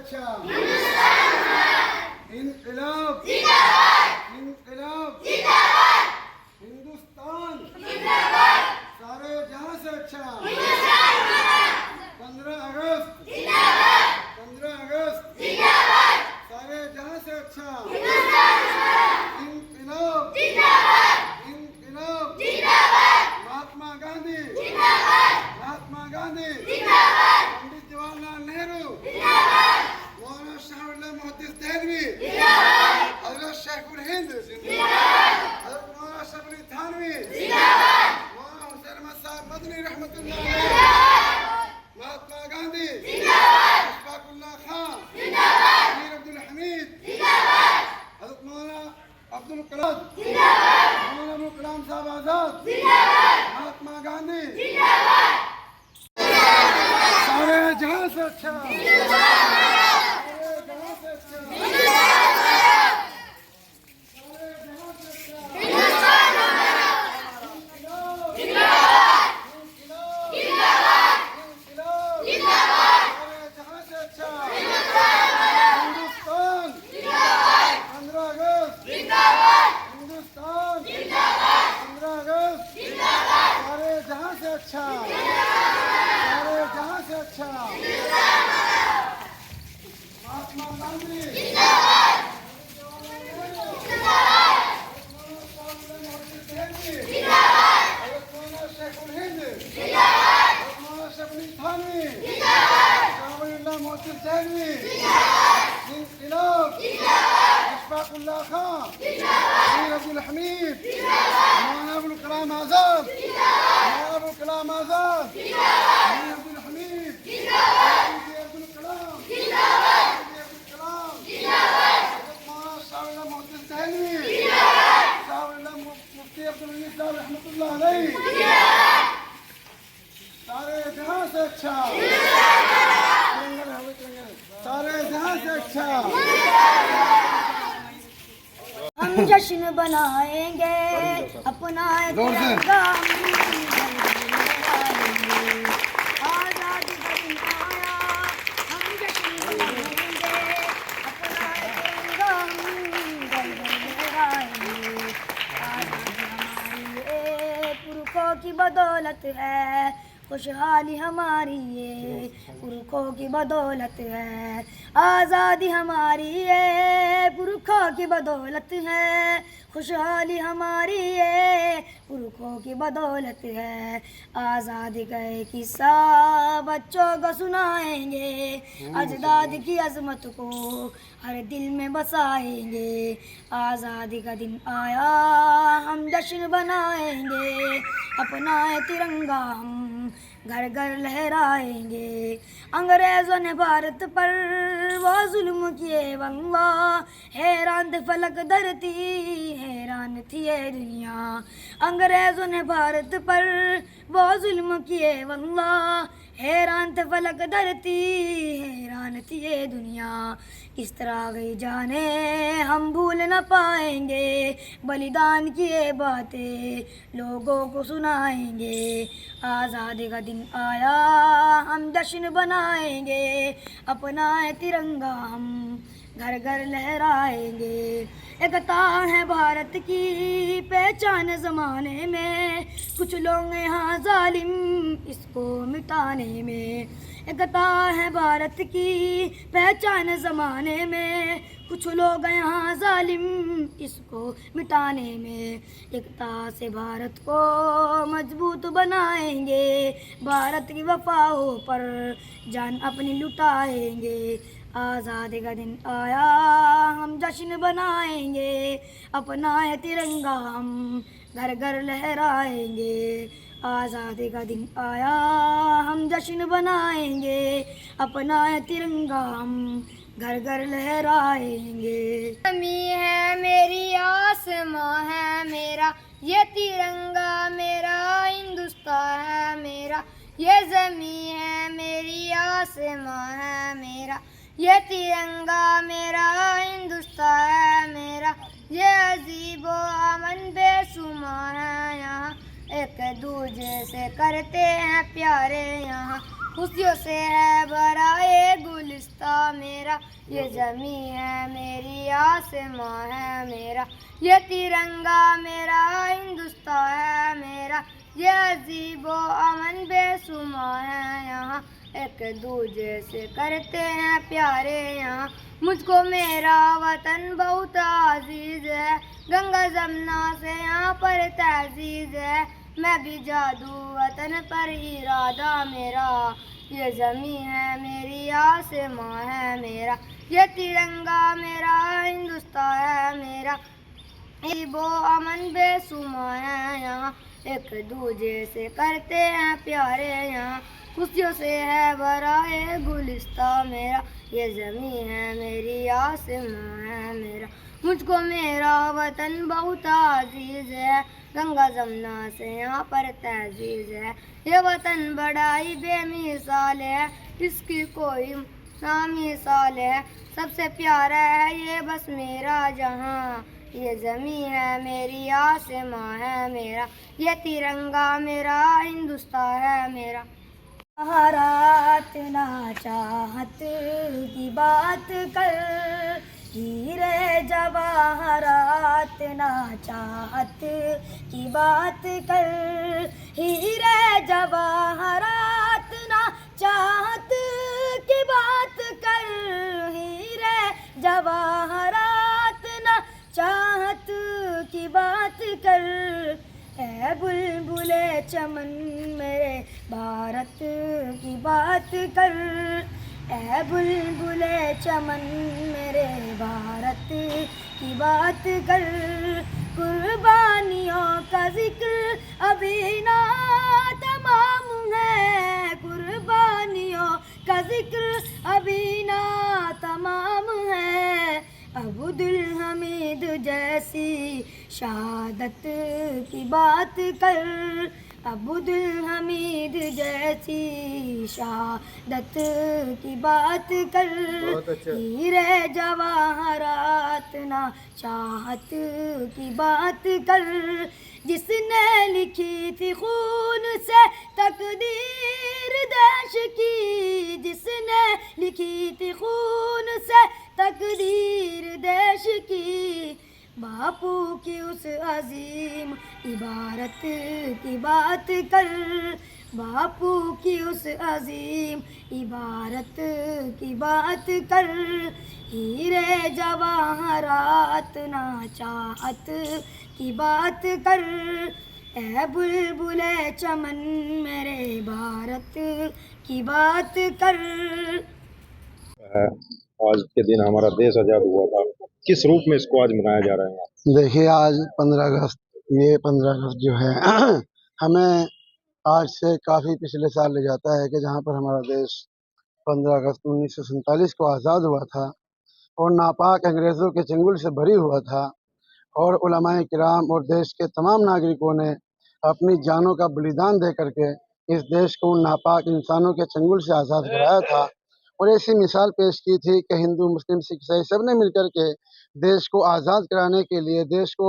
अच्छा इनकलाब इनकलाब हिंदुस्तान सारे जहां से अच्छा 15 अगस्त 15 अगस्त सारे जहां से अच्छा इनकलाब इनकलाब महात्मा गांधी पंडित जवाहरलाल नेहरू मौलाना शाह मुहद्दिस देहलवी हजरत शेखुल हिंद हजरत मौलाना शफी थानवी मौलाना हुसैन अहमद साहब मदनी रहमतुल्लाह अलैह महात्मा गांधी अशफाकुल्लाह खान अमीर अब्दुल हमीद हजरत मौलाना अब्दुल कलाम मौलाना अबुल कलाम साहब आजाद महात्मा गांधी सारे जहां से अच्छा महात्मा गांधी शेखुल हिंद मौलाना शफी थानवी मोहद्दिस देहलवी इनकलाब अशफाकुल्लाह खान अमीर अब्दुल हमीद मौलाना अबुल कलाम आजाद मौलाना अबुल कलाम आजाद अमीर अब्दुल हमीद अब्दुल कलाम मौलाना शाह मुहद्दिस देहलवी मुफ्ती अब्दुल अजीज साहब रहमतुल्लाह अलैह सारे जहां से अच्छा सारे जहां से अच्छा हम जश्न बनाएंगे अपना तिरंगा आजादी का दिन आया हम जश्न बनाएंगे अपना तिरंगा लहराएंगे आजादी हमारी ये पुरखों की बदौलत है खुशहाली हमारी ये पुरखों की बदौलत है आज़ादी हमारी ये पुरखों की बदौलत है खुशहाली हमारी ये पुरखों की बदौलत है आज़ादी का एक किस्सा बच्चों को सुनाएंगे अजदाद की अजमत को हर दिल में बसाएंगे आज़ादी का दिन आया हम जश्न बनाएंगे अपना तिरंगा हम घर घर लहराएंगे अंग्रेज़ों ने भारत पर वो जुल्म किए वंगा हैरान थे फलक धरती हैरान थी ये दुनिया अंग्रेज़ों ने भारत पर वो जुल्म किए वंगा हैरान थे फलक धरती हैरान थी ये दुनिया किस तरह गई जाने हम भूल न पाएंगे बलिदान किए बातें लोगों को सुनाएंगे आज़ादी का दिन आया हम जश्न बनाएंगे अपना तिरंगा हम घर घर लहराएंगे एकता है भारत की पहचान ज़माने में कुछ लोग यहाँ जालिम इसको मिटाने में एकता है भारत की पहचान ज़माने में कुछ लोग यहाँ जालिम इसको मिटाने में एकता से भारत को मजबूत बनाएंगे भारत की वफाओं पर जान अपनी लुटाएंगे आज़ादी का दिन आया हम जश्न बनाएंगे अपना तिरंगा हम घर घर लहराएंगे आज़ादी का दिन आया हम जश्न बनाएंगे अपना तिरंगा हम घर घर लहराएंगे ज़मी है मेरी आसमां है मेरा ये तिरंगा मेरा हिंदुस्तान है मेरा ये ज़मी है मेरी आसमां है मेरा ये तिरंगा मेरा हिंदुस्तान है मेरा ये अजीबो अमन बेशुमार है यहाँ एक दूजे से करते हैं प्यारे यहाँ खुशियों से है भरा ये गुल गुलिस्ता मेरा, ये ज़मी है मेरी आसमां है मेरा, ये तिरंगा मेरा हिंदुस्तान है मेरा, ये अजीबो अमन बेसुमां है यहाँ, एक दूजे से करते हैं प्यारे यहाँ, मुझको मेरा वतन बहुत अजीज है, गंगा जमुना से यहाँ पर तहजीज है, मैं भी जादू वतन पर इरादा मेरा, ये ज़मी है मेरी आसमां है मेरा, ये तिरंगा मेरा हिंदुस्तान है मेरा, वो अमन बेसुमां है यहाँ, एक दूजे से करते हैं प्यारे यहाँ, खुशियों से है भरा है गुलिस्ता मेरा, ये ज़मी है मेरी आसमां है मेरा, मुझको मेरा वतन बहुत अजीज है, गंगा जमुना से यहाँ पर तहजीज है, ये वतन बड़ा ही बेमिसाल है, इसकी कोई नामिसाल है, सबसे प्यारा है ये बस मेरा जहाँ, ये ज़मी है मेरी आसमां है मेरा, ये तिरंगा मेरा हिंदुस्तान है मेरा। रात ना चाहत की बात कर, हीरे जवाहरात ना चाहत की बात कर, हीरे जवाहरात ना चाहत की बात कर, हीरे जवाहरात ना चाहत की बात कर, ऐ बुलबुले चमन मेरे भारत की बात कर, ऐ बुलबुले चमन मेरे भारत की बात कर, कुर्बानियों का जिक्र अभी ना तमाम है, कुर्बानियों का जिक्र अभी ना तमाम है, अब्दुल हमीद जैसी शहादत की बात कर, अब्दुल हमीद जैसी शहादत की बात कर, हीरे जवाहरात ना चाहत की बात कर, जिसने लिखी थी खून से तकदीर देश की, जिसने लिखी थी खून से तकदीर देश की, बापू की उस अजीम इबारत की बात कर, बापू की उस अजीम इबारत की बात कर, हीरे जवाहरात ना चाहत की बात कर, ऐ बुलबुले चमन मेरे भारत की बात कर। आज के दिन हमारा देश आज़ाद हुआ था, किस रूप में इसको आज मनाया जा रहा है? देखिए आज 15 अगस्त, ये 15 अगस्त जो है हमें आज से काफ़ी पिछले साल ले जाता है कि जहाँ पर हमारा देश 15 अगस्त 1947 को आज़ाद हुआ था और नापाक अंग्रेज़ों के चंगुल से भरी हुआ था, और उलमाए किराम और देश के तमाम नागरिकों ने अपनी जानों का बलिदान दे करके इस देश को उन नापाक इंसानों के चंगुल से आज़ाद कराया था। और ऐसी मिसाल पेश की थी कि हिंदू मुस्लिम सिख ईसाई सब ने मिलकर के देश को आज़ाद कराने के लिए, देश को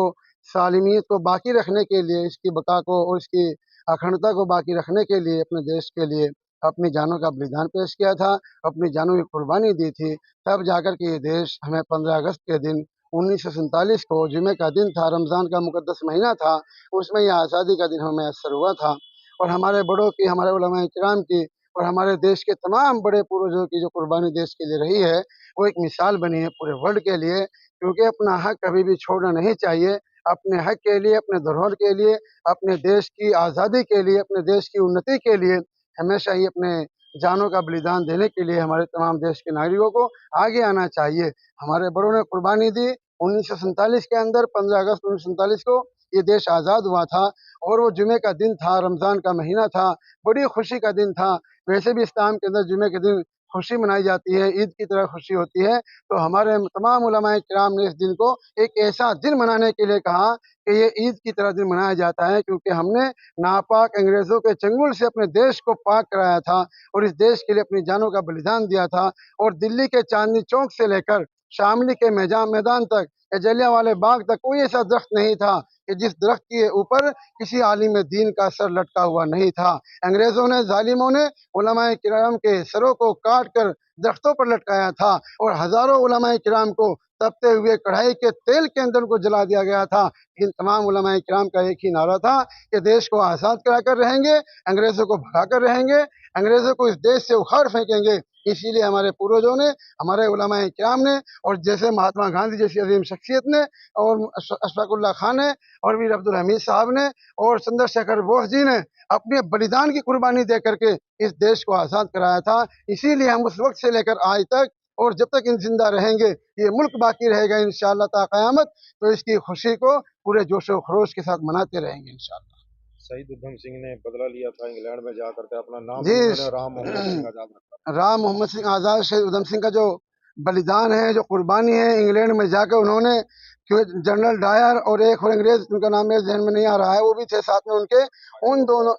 सालिमियत को बाकी रखने के लिए, इसकी बका को और इसकी अखंडता को बाकी रखने के लिए अपने देश के लिए अपनी जानों का बलिदान पेश किया था, अपनी जानों की कुर्बानी दी थी। तब जाकर के ये देश हमें 15 अगस्त के दिन 1947 को जुमे का दिन था, रमज़ान का मुक़द्दस महीना था, उसमें यह आज़ादी का दिन हमें मैसर हुआ था। और हमारे बड़ों की, हमारे उलमाए किराम की और हमारे देश के तमाम बड़े पूर्वजों की जो कुर्बानी देश के लिए रही है, वो एक मिसाल बनी है पूरे वर्ल्ड के लिए, क्योंकि अपना हक कभी भी छोड़ना नहीं चाहिए। अपने हक के लिए, अपने धरोहर के लिए, अपने देश की आज़ादी के लिए, अपने देश की उन्नति के लिए हमेशा ही अपने जानों का बलिदान देने के लिए हमारे तमाम देश के नागरिकों को आगे आना चाहिए। हमारे बड़ों ने कुर्बानी दी। 1947 के अंदर 15 अगस्त 1947 को ये देश आज़ाद हुआ था और वो जुमे का दिन था, रमज़ान का महीना था, बड़ी खुशी का दिन था। वैसे भी इस्लाम के अंदर जुमे के दिन खुशी मनाई जाती है, ईद की तरह खुशी होती है। तो हमारे तमाम उलमाए किराम ने इस दिन को एक ऐसा दिन मनाने के लिए कहा कि ये ईद की तरह दिन मनाया जाता है, क्योंकि हमने नापाक अंग्रेज़ों के चंगुल से अपने देश को पाक कराया था और इस देश के लिए अपनी जानों का बलिदान दिया था। और दिल्ली के चांदनी चौक से लेकर शामली के मैदान तक या जलियांवाले बाग तक कोई ऐसा दरख्त नहीं था कि जिस दरख्त के ऊपर किसी आलिम दीन का सर लटका हुआ नहीं था। अंग्रेजों ने, जालिमों ने उलमाए किराम के सरों को काट कर दरख्तों पर लटकाया था और हजारों उलमाए किराम को तपते हुए कढ़ाई के तेल के अंदर को जला दिया गया था। इन तमाम उलमाए किराम का एक ही नारा था कि देश को आज़ाद कराकर रहेंगे, अंग्रेजों को भगाकर रहेंगे, अंग्रेजों को इस देश से उखाड़ फेंकेंगे। इसीलिए हमारे पूर्वजों ने, हमारे उलमाए किराम ने, और जैसे महात्मा गांधी जैसी अजीम शख्सियत ने, और अशफाकुल्ला खान ने, और वीर अब्दुल हमीद साहब ने, और चंद्रशेखर बोस जी ने अपने बलिदान की कुर्बानी दे करके इस देश को आज़ाद कराया था। इसीलिए हम उस वक्त से लेकर आज तक, और जब तक इन जिंदा रहेंगे, ये मुल्क बाकी रहेगा इंशाअल्लाह ता क़यामत, तो इसकी खुशी को पूरे जोशो खरोश के साथ मनाते रहेंगे इंशाअल्लाह। शहीद उधम सिंह ने बदला लिया था इंग्लैंड में जाकर के, अपना नाम जी, भी उन्होंने राम मोहम्मद सिंह आजाद रखा। राम मोहम्मद सिंह आज़ाद, शहीद उधम सिंह का जो बलिदान है, जो कुर्बानी है, इंग्लैंड में जाकर उन्होंने, जनरल डायर और एक और अंग्रेज, उनका नाम मेरे जहन में नहीं आ रहा है, वो भी थे साथ में उनके, उन दोनों,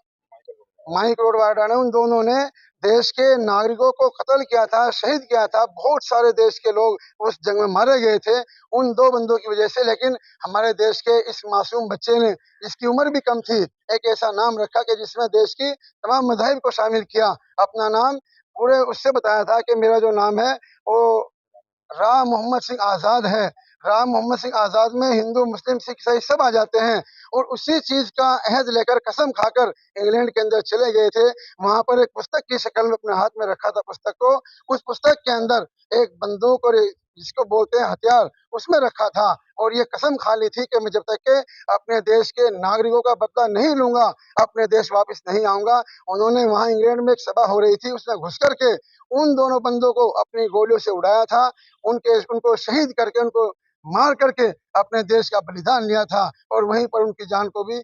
माइक रोडवाडा ने, उन दोनों ने देश के नागरिकों को कत्ल किया था, शहीद किया था। बहुत सारे देश के लोग उस जंग में मारे गए थे उन दो बंदों की वजह से। लेकिन हमारे देश के इस मासूम बच्चे ने, जिसकी उम्र भी कम थी, एक ऐसा नाम रखा कि जिसमें देश की तमाम मज़ाहिब को शामिल किया। अपना नाम पूरे उससे बताया था कि मेरा जो नाम है वो राम मोहम्मद सिंह आज़ाद है। राम मोहम्मद सिंह आज़ाद में हिंदू, मुस्लिम, सिख, ईसाई सब आ जाते हैं। और उसी चीज़ का अहद लेकर, कसम खाकर इंग्लैंड के अंदर चले गए थे। वहाँ पर एक पुस्तक की शक्ल में अपने हाथ में रखा था पुस्तक को। उस पुस्तक के अंदर एक बंदूक और जिसको बोलते हैं हथियार, उसमें रखा था। और ये कसम खा ली थी कि मैं जब तक के अपने देश के नागरिकों का बदला नहीं लूंगा, अपने देश वापस नहीं आऊंगा। उन्होंने वहाँ इंग्लैंड में एक सभा हो रही थी, उसमें घुस करके उन दोनों बंदों को अपनी गोलियों से उड़ाया था। उनको शहीद करके, उनको मार करके अपने देश का बलिदान लिया था, और वहीं पर उनकी जान को भी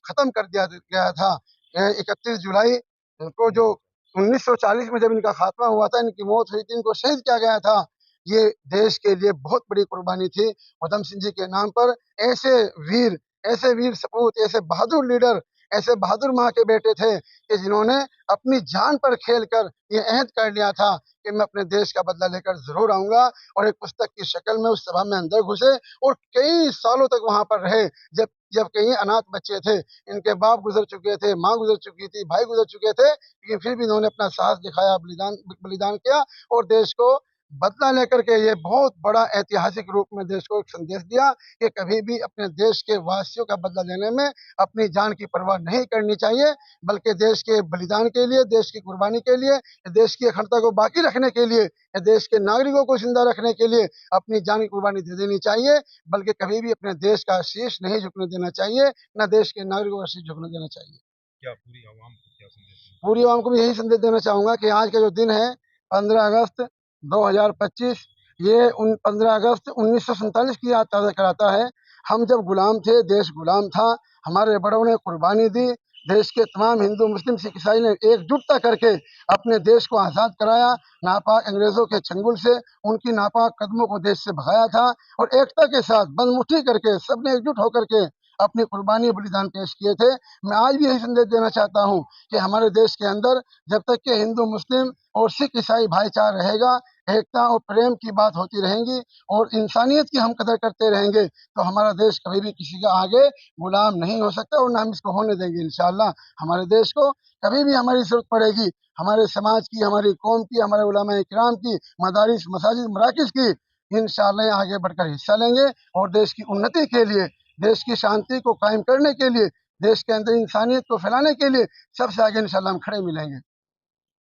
खत्म कर दिया गया था। 31 जुलाई को, जो 1940 में जब इनका खात्मा हुआ था, इनकी मौत हुई थी, इनको शहीद किया गया था। ये देश के लिए बहुत बड़ी कुर्बानी थी। उधम सिंह जी के नाम पर ऐसे वीर सपूत, ऐसे बहादुर लीडर, ऐसे बहादुर माँ के बेटे थे कि जिन्होंने अपनी जान पर खेल कर ये अहद कर लिया था कि मैं अपने देश का बदला लेकर जरूर आऊंगा। और एक पुस्तक की शक्ल में उस सभा में अंदर घुसे और कई सालों तक वहां पर रहे। जब कई अनाथ बच्चे थे, इनके बाप गुजर चुके थे, माँ गुजर चुकी थी, भाई गुजर चुके थे, लेकिन फिर भी इन्होंने अपना साहस दिखाया, बलिदान किया, और देश को बदला लेकर के ये बहुत बड़ा ऐतिहासिक रूप में देश को एक संदेश दिया कि कभी भी अपने देश के वासियों का बदला लेने में अपनी जान की परवाह नहीं करनी चाहिए, बल्कि देश के बलिदान के लिए, देश की कुर्बानी के लिए, देश की अखंडता को बाकी रखने के लिए, देश के नागरिकों को जिंदा रखने के लिए अपनी जान की कुर्बानी दे देनी चाहिए। बल्कि कभी भी अपने देश का शीश नहीं झुकने देना चाहिए, न देश के नागरिकों का शीश झुकने देना चाहिए। क्या पूरी आवाम को क्या संदेश देना? पूरी आवाम को भी यही संदेश देना चाहूंगा कि आज का जो दिन है 15 अगस्त 2025, ये 15 अगस्त 1947 की याद ताज़ा कराता है। हम जब गुलाम थे, देश गुलाम था, हमारे बड़ों ने कुर्बानी दी, देश के तमाम हिंदू, मुस्लिम, सिख, ईसाई ने एकजुटता करके अपने देश को आज़ाद कराया। नापाक अंग्रेजों के चंगुल से, उनकी नापाक कदमों को देश से भगाया था, और एकता के साथ बंदमुट्ठी करके सबने एकजुट होकर के अपनी कुर्बानी बलिदान पेश किए थे। मैं आज भी यही संदेश देना चाहता हूँ कि हमारे देश के अंदर जब तक के हिंदू, मुस्लिम और सिख, ईसाई भाईचारा रहेगा, एकता और प्रेम की बात होती रहेंगी, और इंसानियत की हम कदर करते रहेंगे, तो हमारा देश कभी भी किसी का आगे गुलाम नहीं हो सकता, और ना हम इसको होने देंगे इंशाअल्लाह। हमारे देश को कभी भी हमारी जरूरत पड़ेगी, हमारे समाज की, हमारी कौम की, हमारे उलमाए किराम की, मदारिस, मसाजिद, मराकिज़ की, इंशाअल्लाह आगे बढ़कर हिस्सा लेंगे, और देश की उन्नति के लिए, देश की शांति को कायम करने के लिए, देश के अंदर इंसानियत को फैलाने के लिए सबसे आगे इंशाअल्लाह हम खड़े मिलेंगे।